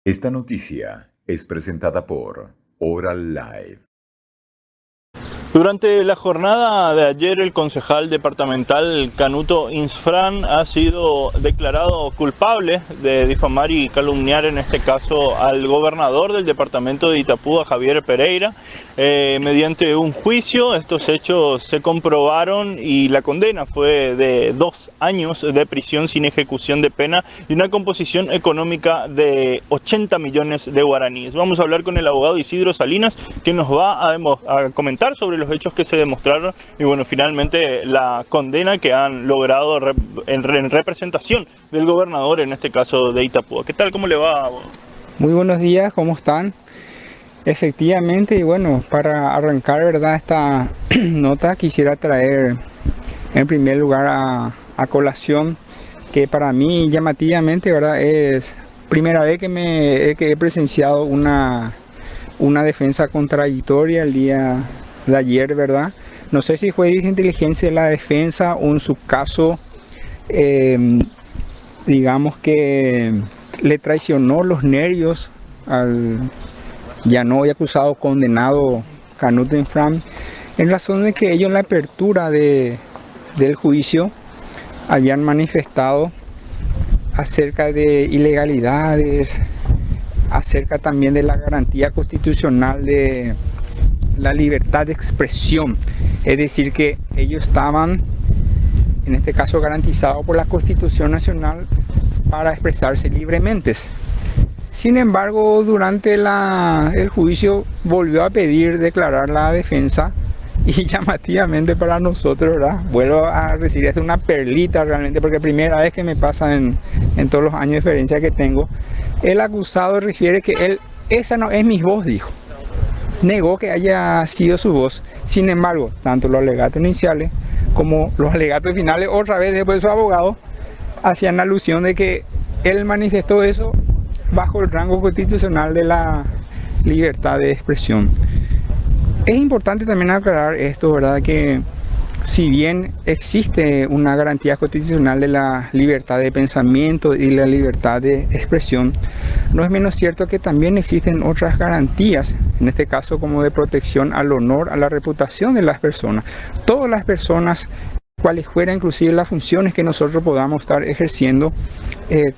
Esta noticia es presentada por Oral Live. Durante la jornada de ayer, el concejal departamental Canuto Insfrán ha sido declarado culpable de difamar y calumniar, en este caso, al gobernador del departamento de Itapúa, Javier Pereira, mediante un juicio. Estos hechos se comprobaron y la condena fue de 2 años de prisión sin ejecución de pena y una composición económica de 80 millones de guaraníes. Vamos a hablar con el abogado Isidro Salinas, que nos va a comentar sobre los hechos que se demostraron y bueno, finalmente la condena que han logrado en representación del gobernador, en este caso de Itapúa. ¿Qué tal? ¿Cómo le va? Muy buenos días, ¿cómo están? Efectivamente, y bueno, para arrancar, ¿verdad?, esta nota quisiera traer en primer lugar a colación que para mí llamativamente, ¿verdad?, es primera vez que he presenciado una defensa contradictoria el día de ayer, ¿verdad? No sé si fue inteligencia de la defensa o en su caso, digamos que le traicionó los nervios al ya no hoy acusado, condenado Canuto Insfrán, en razón de que ellos en la apertura del juicio habían manifestado acerca de ilegalidades, acerca también de la garantía constitucional de la libertad de expresión, es decir, que ellos estaban, en este caso, garantizados por la Constitución Nacional para expresarse libremente. Sin embargo, durante el juicio volvió a pedir declarar la defensa y llamativamente para nosotros, ¿verdad?, vuelvo a recibir, es una perlita realmente, porque primera vez que me pasa en todos los años de experiencia que tengo. El acusado refiere que esa no es mi voz, dijo. Negó que haya sido su voz. Sin embargo, tanto los alegatos iniciales como los alegatos finales, otra vez después de su abogado, hacían alusión de que él manifestó eso bajo el rango constitucional de la libertad de expresión. Es importante también aclarar esto, ¿verdad?, que si bien existe una garantía constitucional de la libertad de pensamiento y la libertad de expresión, no es menos cierto que también existen otras garantías, en este caso como de protección al honor, a la reputación de las personas. Todas las personas, cuales fueran inclusive las funciones que nosotros podamos estar ejerciendo,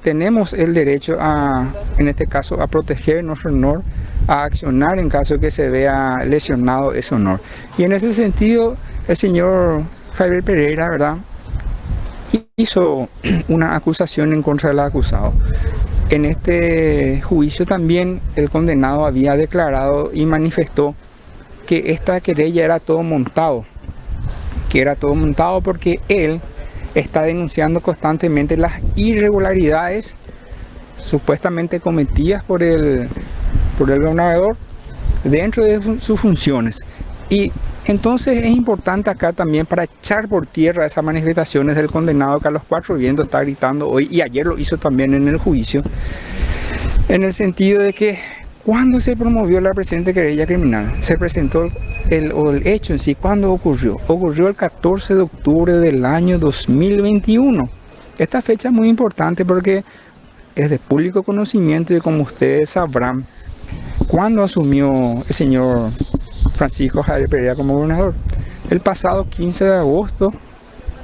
tenemos el derecho en este caso, a proteger nuestro honor, a accionar en caso de que se vea lesionado ese honor. Y en ese sentido, el señor Javier Pereira, ¿verdad?, hizo una acusación en contra del acusado. En este juicio también el condenado había declarado y manifestó que esta querella era todo montado, porque él está denunciando constantemente las irregularidades supuestamente cometidas por el gobernador dentro de sus funciones. Y entonces es importante acá también, para echar por tierra esas manifestaciones del condenado, que a los 4 vientos está gritando hoy, y ayer lo hizo también en el juicio, en el sentido de que cuando se promovió la presente querella criminal, se presentó el hecho en sí. ¿Cuándo ocurrió? Ocurrió el 14 de octubre del año 2021. Esta fecha es muy importante porque es de público conocimiento y, como ustedes sabrán, cuando asumió el señor Francisco Javier Pereira como gobernador, el pasado 15 de agosto,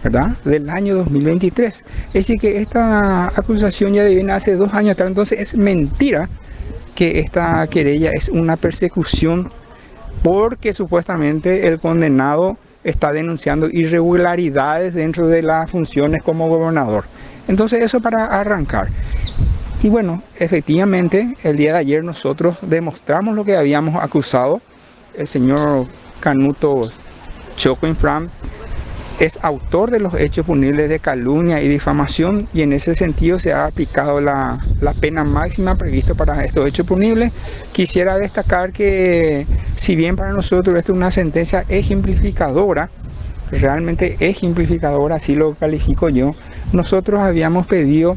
¿verdad?, del año 2023. Es decir, que esta acusación ya viene hace 2 años atrás. Entonces es mentira que esta querella es una persecución, porque supuestamente el condenado está denunciando irregularidades dentro de las funciones como gobernador. Entonces, eso para arrancar. Y bueno, efectivamente, el día de ayer nosotros demostramos lo que habíamos acusado. El señor Canuto Choco Insfrán es autor de los hechos punibles de calumnia y difamación, y en ese sentido se ha aplicado la pena máxima prevista para estos hechos punibles. Quisiera destacar que, si bien para nosotros esta es una sentencia ejemplificadora, realmente ejemplificadora, así lo califico yo, nosotros habíamos pedido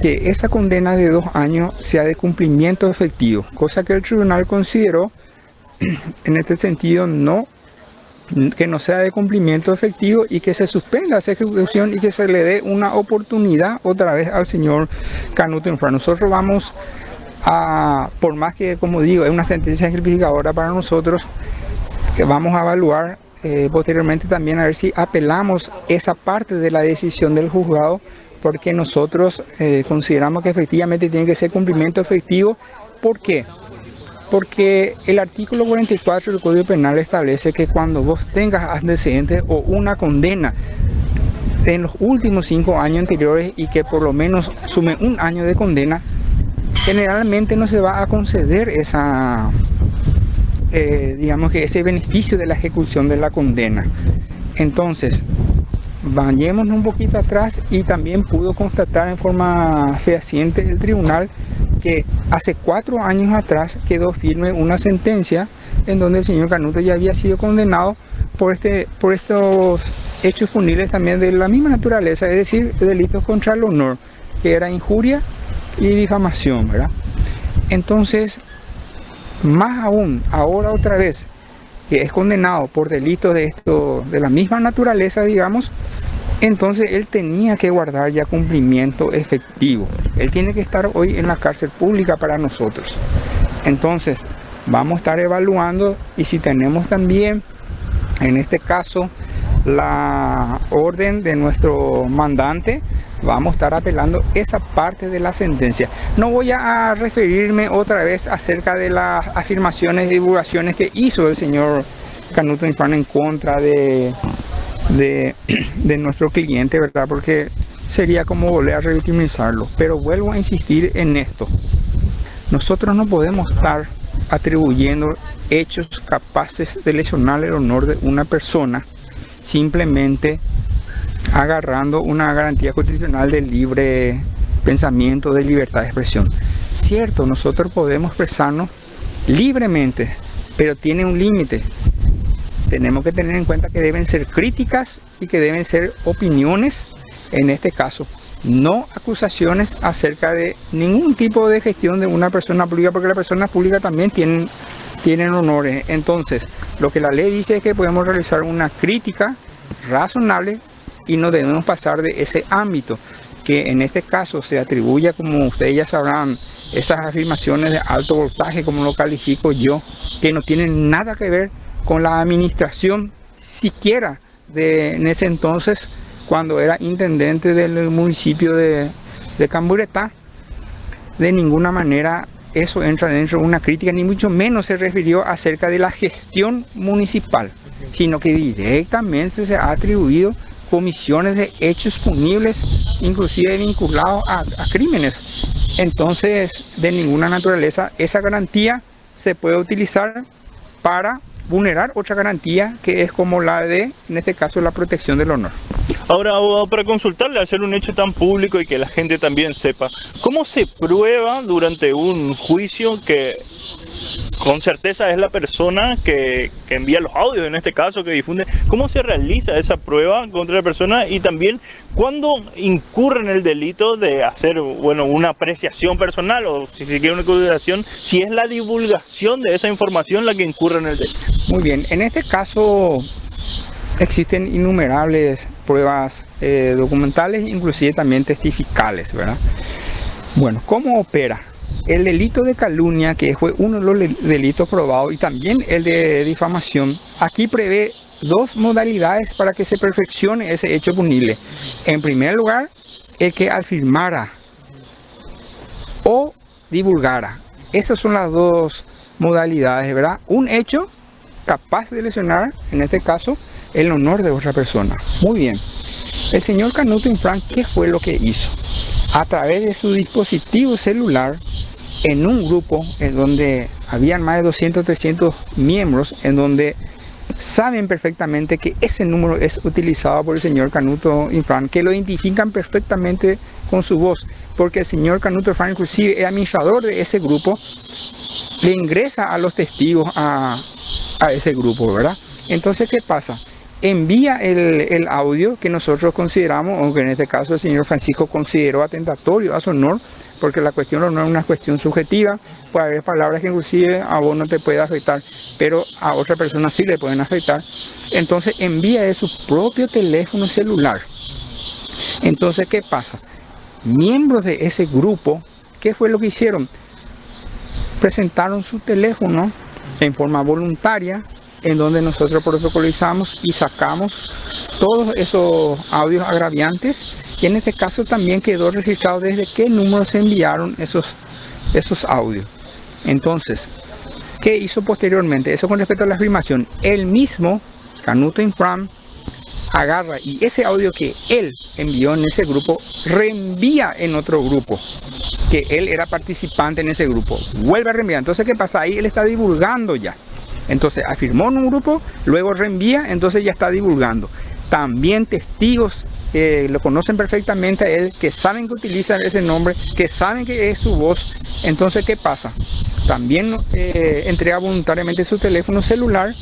que esa condena de 2 años sea de cumplimiento efectivo, cosa que el tribunal consideró en este sentido que no sea de cumplimiento efectivo, y que se suspenda esa ejecución y que se le dé una oportunidad otra vez al señor Canuto Insfrán. Nosotros vamos por más que, como digo, es una sentencia ejemplificadora para nosotros, que vamos a evaluar posteriormente también a ver si apelamos esa parte de la decisión del juzgado, porque nosotros consideramos que efectivamente tiene que ser cumplimiento efectivo. ¿Por qué? Porque el artículo 44 del Código Penal establece que cuando vos tengas antecedentes o una condena en los últimos 5 años anteriores y que por lo menos sume un año de condena, generalmente no se va a conceder esa, digamos que ese beneficio de la ejecución de la condena. Entonces, vayémonos un poquito atrás, y también pudo constatar en forma fehaciente el tribunal que hace 4 años atrás quedó firme una sentencia en donde el señor Canuto ya había sido condenado por estos hechos punibles también de la misma naturaleza, es decir, delitos contra el honor, que era injuria y difamación, ¿verdad? Entonces, más aún, ahora otra vez, que es condenado por delitos de la misma naturaleza, digamos, entonces él tenía que guardar ya cumplimiento efectivo. Él tiene que estar hoy en la cárcel pública para nosotros. Entonces, vamos a estar evaluando, y si tenemos también, en este caso, la orden de nuestro mandante, vamos a estar apelando esa parte de la sentencia. No voy a referirme otra vez acerca de las afirmaciones y divulgaciones que hizo el señor Canuto Infran en contra de nuestro cliente, ¿verdad? Porque sería como volver a revictimizarlo. Pero vuelvo a insistir en esto. Nosotros no podemos estar atribuyendo hechos capaces de lesionar el honor de una persona simplemente agarrando una garantía constitucional de libre pensamiento, de libertad de expresión. Cierto, nosotros podemos expresarnos libremente, pero tiene un límite. Tenemos que tener en cuenta que deben ser críticas y que deben ser opiniones, en este caso, no acusaciones acerca de ningún tipo de gestión de una persona pública, porque las personas públicas también tienen honores. Entonces, lo que la ley dice es que podemos realizar una crítica razonable y no debemos pasar de ese ámbito, que en este caso se atribuye, como ustedes ya sabrán, esas afirmaciones de alto voltaje, como lo califico yo, que no tienen nada que ver con la administración siquiera en ese entonces, cuando era intendente del municipio de Camburetá. De ninguna manera eso entra dentro de una crítica, ni mucho menos se refirió acerca de la gestión municipal, sino que directamente se ha atribuido comisiones de hechos punibles, inclusive vinculados a crímenes. Entonces, de ninguna naturaleza esa garantía se puede utilizar para vulnerar otra garantía, que es como la de, en este caso, la protección del honor. Ahora, abogado, para consultarle, hacer un hecho tan público y que la gente también sepa, ¿cómo se prueba durante un juicio que con certeza es la persona que envía los audios, en este caso, que difunde? ¿Cómo se realiza esa prueba contra la persona? Y también, ¿cuándo incurre en el delito de hacer, bueno, una apreciación personal, o si se quiere una consideración, si es la divulgación de esa información la que incurre en el delito? Muy bien, en este caso existen innumerables pruebas documentales, inclusive también testificales, ¿verdad? Bueno, ¿cómo opera? El delito de calumnia, que fue uno de los delitos probados, y también el de difamación, aquí prevé 2 modalidades para que se perfeccione ese hecho punible. En primer lugar, el que afirmara o divulgara. Esas son las 2 modalidades, ¿verdad? Un hecho capaz de lesionar, en este caso, el honor de otra persona. Muy bien. El señor Canuto Infran, ¿qué fue lo que hizo? A través de su dispositivo celular, en un grupo en donde habían más de 200, 300 miembros, en donde saben perfectamente que ese número es utilizado por el señor Canuto Infran, que lo identifican perfectamente con su voz, porque el señor Canuto Infran, inclusive el administrador de ese grupo, le ingresa a los testigos a ese grupo, ¿verdad? Entonces, ¿qué pasa? Envía el audio que nosotros consideramos, aunque en este caso el señor Francisco consideró atentatorio a su honor, porque la cuestión no es una cuestión subjetiva. Puede haber palabras que inclusive a vos no te puede afectar, pero a otra persona sí le pueden afectar. Entonces envía de su propio teléfono celular. Entonces, ¿qué pasa? Miembros de ese grupo, ¿qué fue lo que hicieron? presentaron su teléfono en forma voluntaria, en donde nosotros protocolizamos y sacamos todos esos audios agraviantes, y en este caso también quedó registrado desde qué número se enviaron esos audios. Entonces, ¿qué hizo posteriormente? Eso con respecto a la filmación. Él mismo, Canuto Infram, agarra y ese audio que él envió en ese grupo, reenvía en otro grupo, que él era participante en ese grupo, vuelve a reenviar. Entonces, ¿qué pasa? Ahí él está divulgando ya. Entonces, afirmó en un grupo, luego reenvía, entonces ya está divulgando. También testigos lo conocen perfectamente a él, que saben que utilizan ese nombre, que saben que es su voz. Entonces, ¿qué pasa? También entrega voluntariamente su teléfono celular,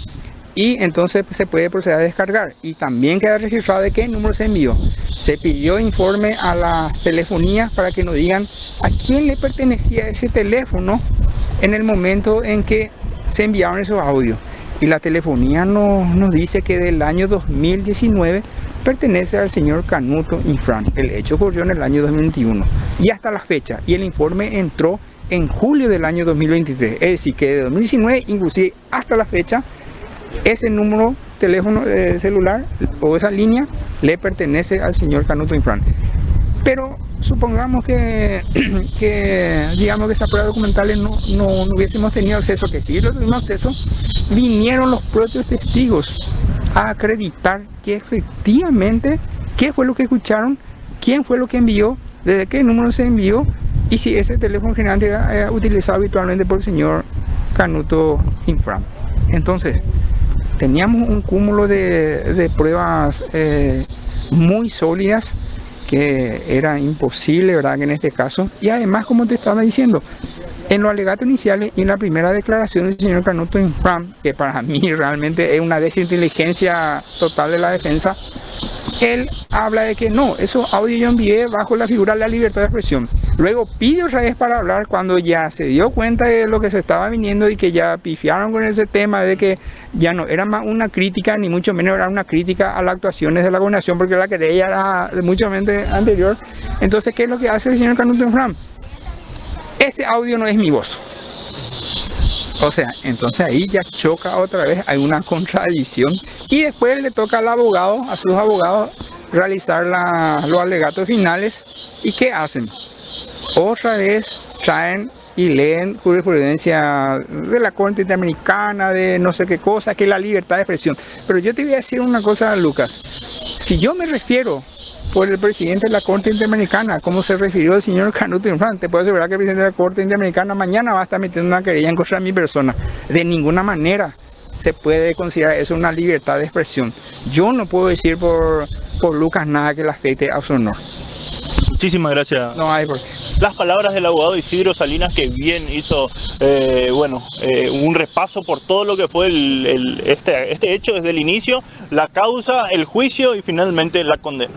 y entonces se puede proceder a descargar. Y también queda registrado de qué número se envió. Se pidió informe a la telefonía para que nos digan a quién le pertenecía ese teléfono en el momento en que se enviaron esos audios. Y la telefonía nos dice que del año 2019 pertenece al señor Canuto Infran. El hecho ocurrió en el año 2021 y hasta la fecha. Y el informe entró en julio del año 2023. Es decir, que de 2019 inclusive hasta la fecha, ese número teléfono celular o esa línea le pertenece al señor Canuto Infran. Pero supongamos que digamos que esa prueba documental no hubiésemos tenido acceso, que sí lo tuvimos acceso, vinieron los propios testigos a acreditar que efectivamente qué fue lo que escucharon, quién fue lo que envió, desde qué número se envió, y si ese teléfono generalmente era utilizado habitualmente por el señor Canuto Infran. Entonces, teníamos un cúmulo de pruebas muy sólidas, que era imposible, ¿verdad?, que en este caso. Y además, como te estaba diciendo, en los alegatos iniciales y en la primera declaración del señor Canuto Infran, que para mí realmente es una desinteligencia total de la defensa, él habla de que no, esos audios yo envié bajo la figura de la libertad de expresión. Luego pide otra vez para hablar cuando ya se dio cuenta de lo que se estaba viniendo y que ya pifiaron con ese tema de que ya no era más una crítica, ni mucho menos era una crítica a las actuaciones de la gobernación, porque la querella era de mucho anterior. Entonces, ¿qué es lo que hace el señor Canuto Infran? Ese audio no es mi voz. O sea, entonces ahí ya choca otra vez, hay una contradicción, y después le toca al abogado, a sus abogados, realizar los alegatos finales. ¿Y qué hacen? Otra vez traen y leen jurisprudencia de la Corte Interamericana, de no sé qué cosa, que es la libertad de expresión. Pero yo te voy a decir una cosa, Lucas. Si yo me refiero por el presidente de la Corte Interamericana, como se refirió el señor Canuto Infran, te puedo asegurar que el presidente de la Corte Interamericana mañana va a estar metiendo una querella en contra de mi persona. De ninguna manera se puede considerar eso una libertad de expresión. Yo no puedo decir por Lucas nada que le afecte a su honor. Muchísimas gracias. No hay por qué. Las palabras del abogado Isidro Salinas, que bien hizo un repaso por todo lo que fue este hecho desde el inicio, la causa, el juicio y finalmente la condena.